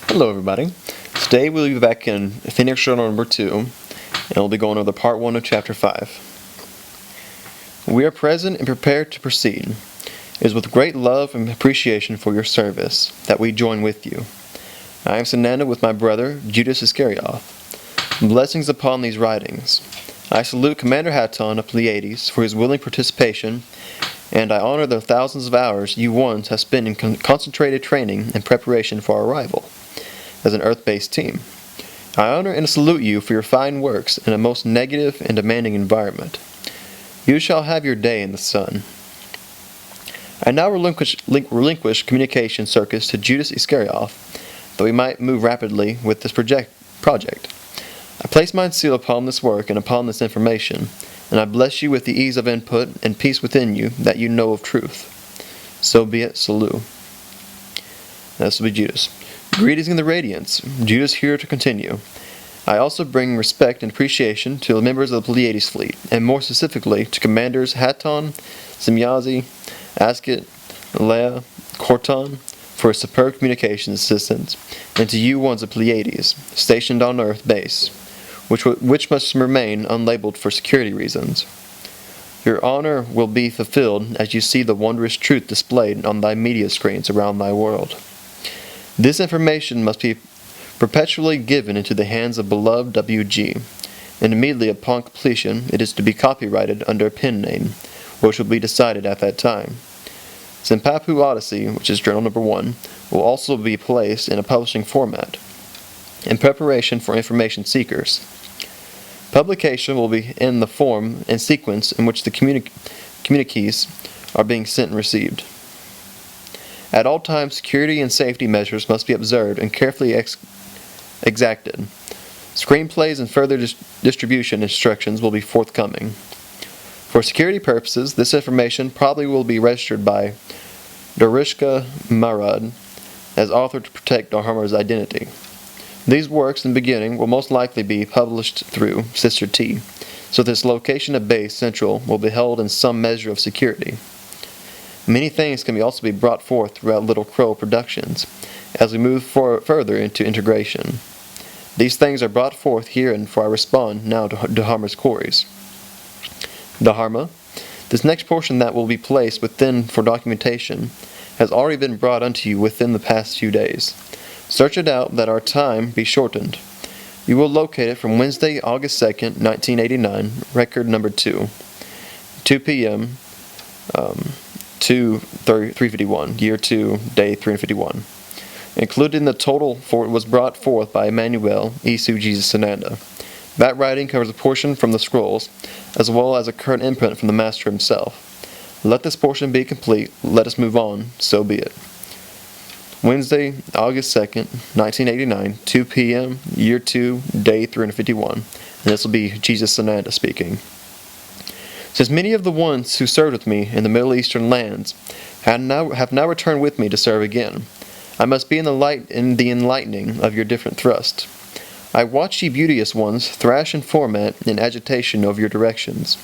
Hello everybody. Today we'll be back in Phoenix Journal number 2, and we'll be going over part 1 of chapter 5. We are present and prepared to proceed. It is with great love and appreciation for your service that we join with you. I am Sananda with my brother, Judas Iscariot. Blessings upon these writings. I salute Commander Haton of Pleiades for his willing participation, and I honor the thousands of hours you ones have spent in concentrated training and preparation for our arrival as an Earth-based team. I honor and salute you for your fine works in a most negative and demanding environment. You shall have your day in the sun. I now relinquish communication circuits to Judas Iscariot, that we might move rapidly with this project. I place my seal upon this work and upon this information, and I bless you with the ease of input and peace within you that you know of truth. So be it, Salut. This will be Judas. Greetings in the radiance. Judas here to continue. I also bring respect and appreciation to the members of the Pleiades fleet, and more specifically to Commanders Haton, Semyazi, Asket, Leia, Corton, for his superb communications assistance, and to you ones of Pleiades, stationed on Earth base, which must remain unlabeled for security reasons. Your honor will be fulfilled as you see the wondrous truth displayed on thy media screens around thy world. This information must be perpetually given into the hands of beloved WG, and immediately upon completion it is to be copyrighted under a pen name, which will be decided at that time. Zimpapu Odyssey, which is journal number 1, will also be placed in a publishing format, in preparation for information seekers. Publication will be in the form and sequence in which the communiques are being sent and received. At all times, security and safety measures must be observed and carefully exacted. Screenplays and further distribution instructions will be forthcoming. For security purposes, this information probably will be registered by Darishka Marad as author to protect Dharma's identity. These works in the beginning will most likely be published through Sister T, so this location of base central will be held in some measure of security. Many things can also be brought forth throughout Little Crow Productions as we move further into integration. These things are brought forth here, and for I respond now to Dharma's queries. Dharma, this next portion that will be placed within for documentation has already been brought unto you within the past few days. Search it out that our time be shortened. You will locate it from Wednesday, August 2nd, 1989, record number 2, 2 p.m., 351, year 2, day 351. Included in the total for it was brought forth by Emmanuel Isu Jesus Sananda. That writing covers a portion from the scrolls, as well as a current imprint from the Master himself. Let this portion be complete, let us move on, so be it. Wednesday, August 2nd, 1989, 2 p.m., year 2, day 351, and this will be Jesus Sananda speaking. Since many of the ones who served with me in the Middle Eastern lands have now returned with me to serve again, I must be in the enlightening of your different thrust. I watch ye beauteous ones thrash and format in agitation of your directions.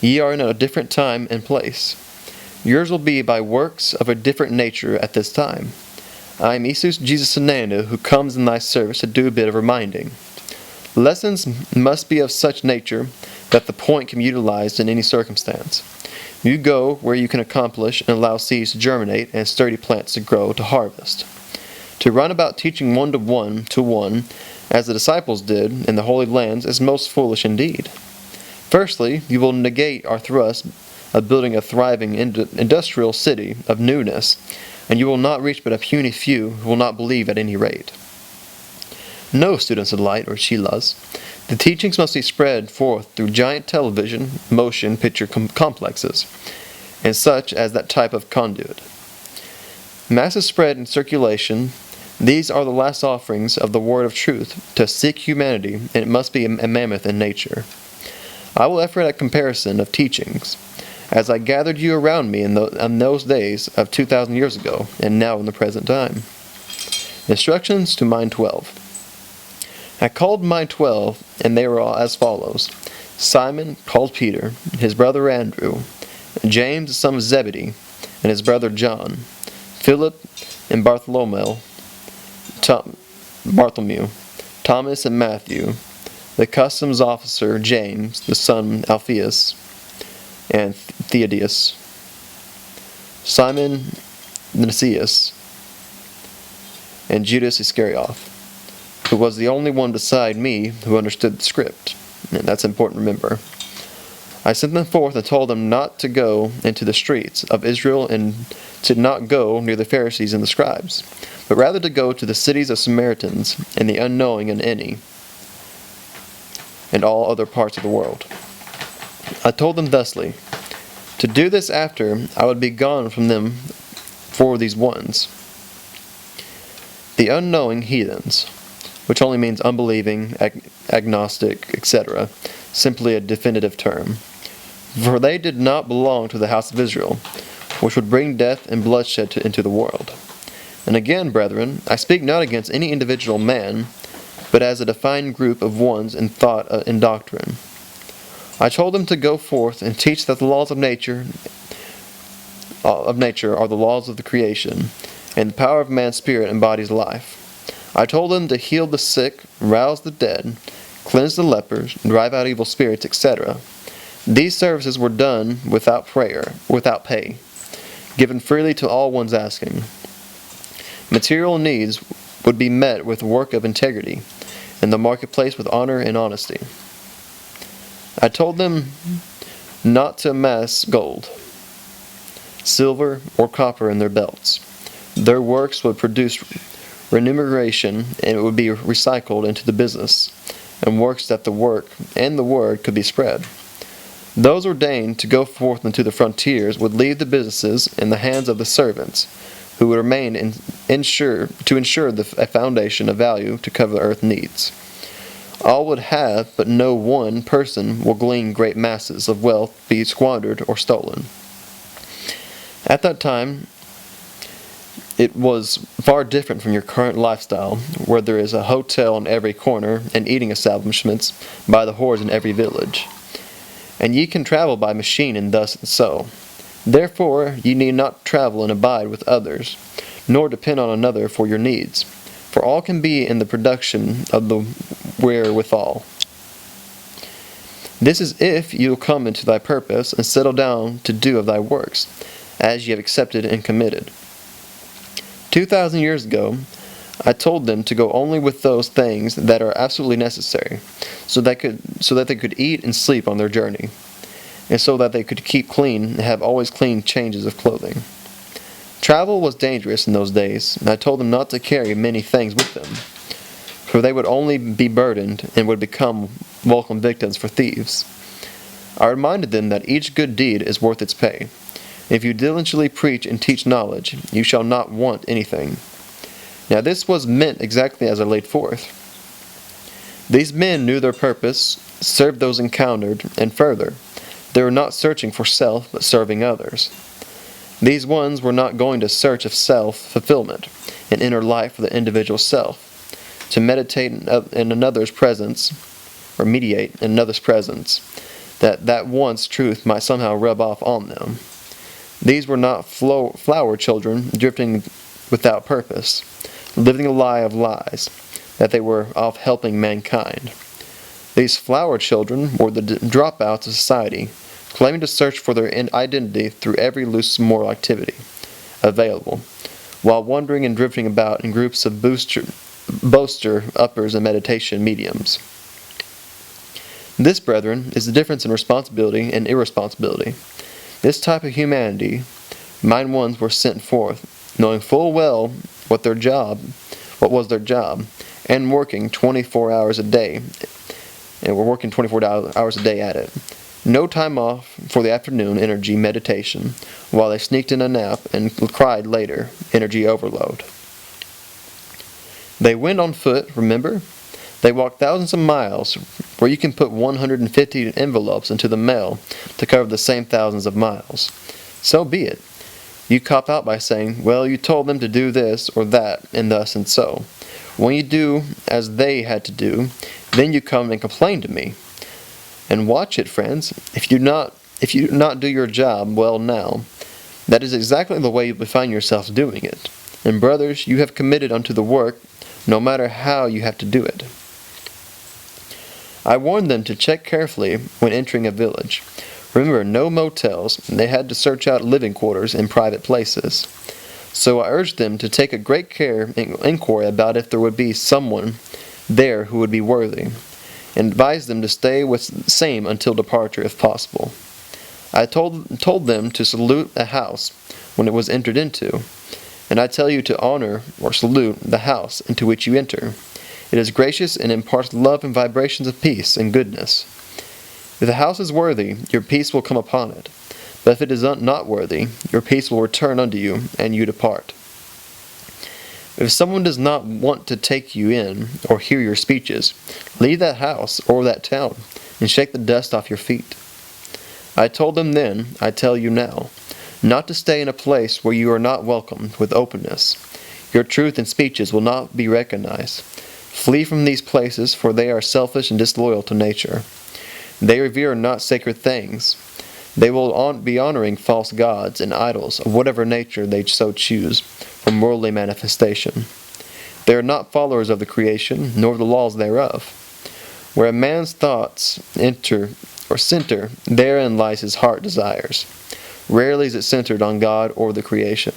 Ye are in a different time and place. Yours will be by works of a different nature at this time. I am Isus Jesus Sananda, who comes in thy service to do a bit of reminding. Lessons must be of such nature that the point can be utilized in any circumstance. You go where you can accomplish and allow seeds to germinate and sturdy plants to grow to harvest. To run about teaching one to one, as the disciples did in the Holy Lands, is most foolish indeed. Firstly, you will negate our thrust of building a thriving industrial city of newness, and you will not reach but a puny few who will not believe at any rate. No, students of light or Shilas, the teachings must be spread forth through giant television, motion picture complexes, and such as that type of conduit. Masses spread in circulation, these are the last offerings of the word of truth to seek humanity, and it must be a mammoth in nature. I will effort at comparison of teachings, as I gathered you around me in those days of 2,000 years ago, and now in the present time. Instructions to Mind 12. I called my 12, and they were all as follows. Simon called Peter, his brother Andrew, James the son of Zebedee, and his brother John, Philip and Bartholomew, Bartholomew, Thomas and Matthew, the customs officer James, the son Alphaeus, and Thaddeus, Simon Niceas, and Judas Iscariot, who was the only one beside me who understood the script. And that's important to remember. I sent them forth and told them not to go into the streets of Israel and to not go near the Pharisees and the scribes, but rather to go to the cities of Samaritans and the unknowing and any, and all other parts of the world. I told them thusly, to do this after I would be gone from them for these ones, the unknowing heathens, which only means unbelieving, agnostic, etc., simply a definitive term. For they did not belong to the house of Israel, which would bring death and bloodshed into the world. And again, brethren, I speak not against any individual man, but as a defined group of ones in thought and doctrine. I told them to go forth and teach that the laws of nature are the laws of the creation, and the power of man's spirit embodies life. I told them to heal the sick, rouse the dead, cleanse the lepers, drive out evil spirits, etc. These services were done without pay, given freely to all one's asking. Material needs would be met with work of integrity, and the marketplace with honor and honesty. I told them not to amass gold, silver, or copper in their belts. Their works would produce remuneration, and it would be recycled into the business, and works that the work and the word could be spread. Those ordained to go forth into the frontiers would leave the businesses in the hands of the servants, who would remain to ensure a foundation of value to cover the earth's needs. All would have, but no one person will glean great masses of wealth, be squandered or stolen. At that time, it was far different from your current lifestyle, where there is a hotel on every corner and eating establishments by the hordes in every village. And ye can travel by machine and thus and so. Therefore ye need not travel and abide with others, nor depend on another for your needs. For all can be in the production of the wherewithal. This is if you will come into thy purpose and settle down to do of thy works, as ye have accepted and committed. 2,000 years ago, I told them to go only with those things that are absolutely necessary, so that they could eat and sleep on their journey, and so that they could keep clean and have always clean changes of clothing. Travel was dangerous in those days, and I told them not to carry many things with them, for they would only be burdened and would become welcome victims for thieves. I reminded them that each good deed is worth its pay. If you diligently preach and teach knowledge, you shall not want anything. Now this was meant exactly as I laid forth. These men knew their purpose, served those encountered, and further, they were not searching for self, but serving others. These ones were not going to search of self-fulfillment, an inner life for the individual self, to meditate in another's presence, or mediate in another's presence, that one's truth might somehow rub off on them. These were not flower children drifting without purpose, living a lie of lies, that they were off helping mankind. These flower children were the dropouts of society, claiming to search for their identity through every loose moral activity available, while wandering and drifting about in groups of boaster uppers and meditation mediums. This, brethren, is the difference in responsibility and irresponsibility. This type of humanity, mine ones were sent forth, knowing full well what was their job, and working 24 hours a day, and we're working 24 hours a day at it. No time off for the afternoon energy meditation, while they sneaked in a nap and cried later, energy overload. They went on foot, remember? They walked thousands of miles, where you can put 150 envelopes into the mail to cover the same thousands of miles. So be it. You cop out by saying, well, you told them to do this or that, and thus and so. When you do as they had to do, then you come and complain to me. And watch it, friends. If you do not do your job well now, that is exactly the way you will find yourself doing it. And brothers, you have committed unto the work no matter how you have to do it. I warned them to check carefully when entering a village. Remember, no motels, and they had to search out living quarters in private places. So I urged them to take a great care and inquiry about if there would be someone there who would be worthy, and advised them to stay with the same until departure if possible. I told them to salute a house when it was entered into, and I tell you to honor or salute the house into which you enter. It is gracious and imparts love and vibrations of peace and goodness. If the house is worthy, your peace will come upon it. But if it is not worthy, your peace will return unto you, and you depart. If someone does not want to take you in or hear your speeches, leave that house or that town, and shake the dust off your feet. I told them then, I tell you now, not to stay in a place where you are not welcomed with openness. Your truth and speeches will not be recognized. Flee from these places, for they are selfish and disloyal to nature. They revere not sacred things. They will be honoring false gods and idols of whatever nature they so choose, from worldly manifestation. They are not followers of the creation, nor the laws thereof. Where a man's thoughts enter or center, therein lies his heart desires. Rarely is it centered on God or the creation.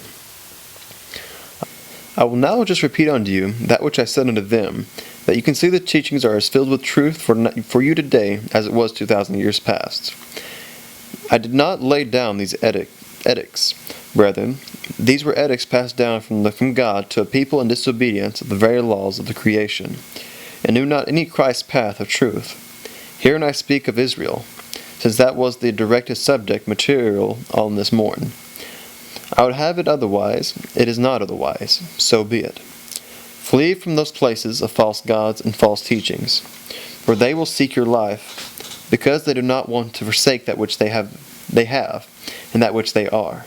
I will now just repeat unto you that which I said unto them, that you can see the teachings are as filled with truth for you today as it was 2,000 years past. I did not lay down these edicts, brethren. These were edicts passed down from God to a people in disobedience of the very laws of the creation, and knew not any Christ's path of truth. Herein I speak of Israel, since that was the directed subject material on this morn. I would have it otherwise. It is not otherwise. So be it. Flee from those places of false gods and false teachings, for they will seek your life, because they do not want to forsake that which they have, and that which they are.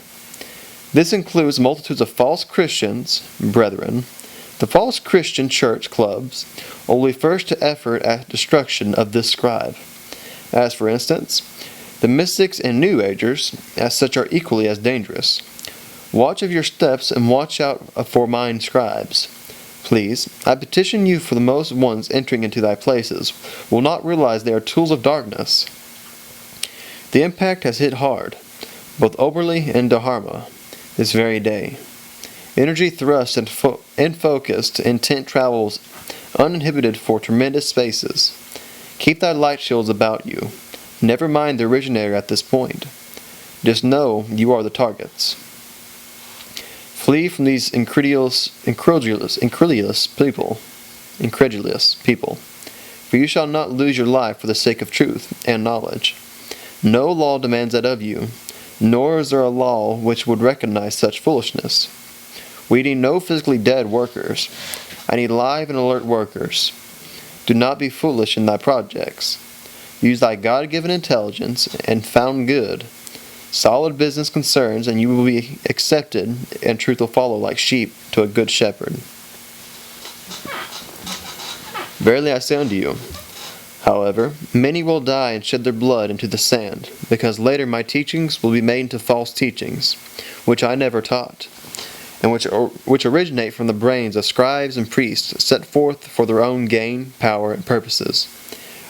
This includes multitudes of false Christians, brethren. The false Christian church clubs will be first to effort at destruction of this scribe. As for instance, the mystics and New Agers, as such, are equally as dangerous. Watch of your steps and watch out for mine scribes. Please, I petition you, for the most ones entering into thy places will not realize they are tools of darkness. The impact has hit hard, both Oberlin and Dharma, this very day. Energy thrust and focused intent travels uninhibited for tremendous spaces. Keep thy light shields about you. Never mind the originator at this point. Just know you are the targets. Flee from these incredulous people, for you shall not lose your life for the sake of truth and knowledge. No law demands that of you, nor is there a law which would recognize such foolishness. We need no physically dead workers. I need live and alert workers. Do not be foolish in thy projects. Use thy God-given intelligence and found good, solid business concerns, and you will be accepted, and truth will follow like sheep to a good shepherd. Verily I say unto you, however, many will die and shed their blood into the sand, because later my teachings will be made into false teachings, which I never taught, and which originate from the brains of scribes and priests, set forth for their own gain, power, and purposes.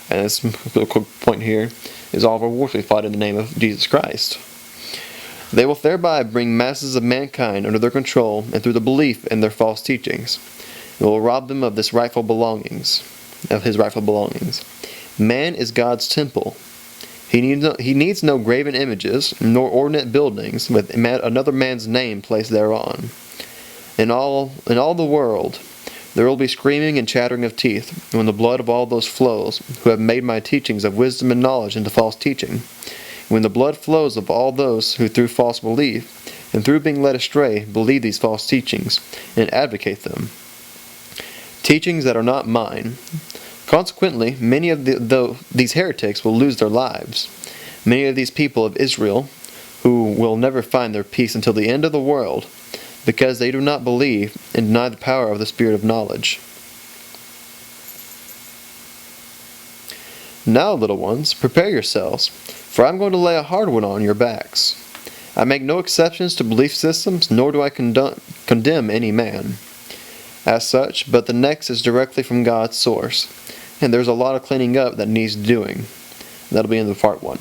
And this quick point here is all of our wars we fought in the name of Jesus Christ. They will thereby bring masses of mankind under their control and through the belief in their false teachings. It will rob them of his rightful belongings. Man is God's temple. He needs no graven images, nor ornate buildings with another man's name placed thereon. In all the world, there will be screaming and chattering of teeth, when the blood of all those flows who have made my teachings of wisdom and knowledge into false teaching. When the blood flows of all those who through false belief, and through being led astray, believe these false teachings, and advocate them. Teachings that are not mine. Consequently, many of these heretics will lose their lives. Many of these people of Israel, who will never find their peace until the end of the world, because they do not believe and deny the power of the Spirit of knowledge. Now, little ones, prepare yourselves, for I am going to lay a hard one on your backs. I make no exceptions to belief systems, nor do I condemn any man. as such, but the next is directly from God's source. And there's a lot of cleaning up that needs doing. That'll be in the part 1.